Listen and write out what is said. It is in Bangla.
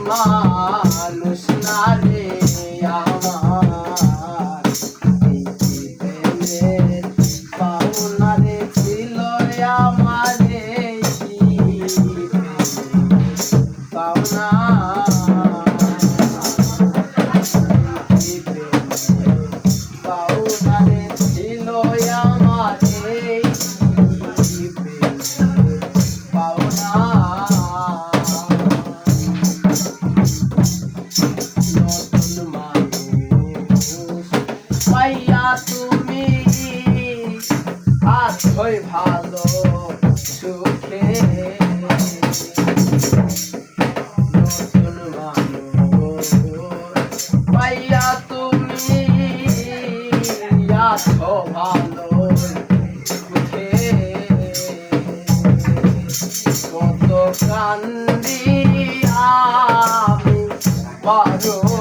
মানুষ না রে আমার প্রেমের পাওনা রে ছিল আমার পাওনা পাওনা রে ছিল আমার পাওনা পাইয়া তুমি আছোই ভালো সুখে নতুন মানুষ পাইয়া তুমি আছো ভালো সুখে কত কান্দি আমি পারো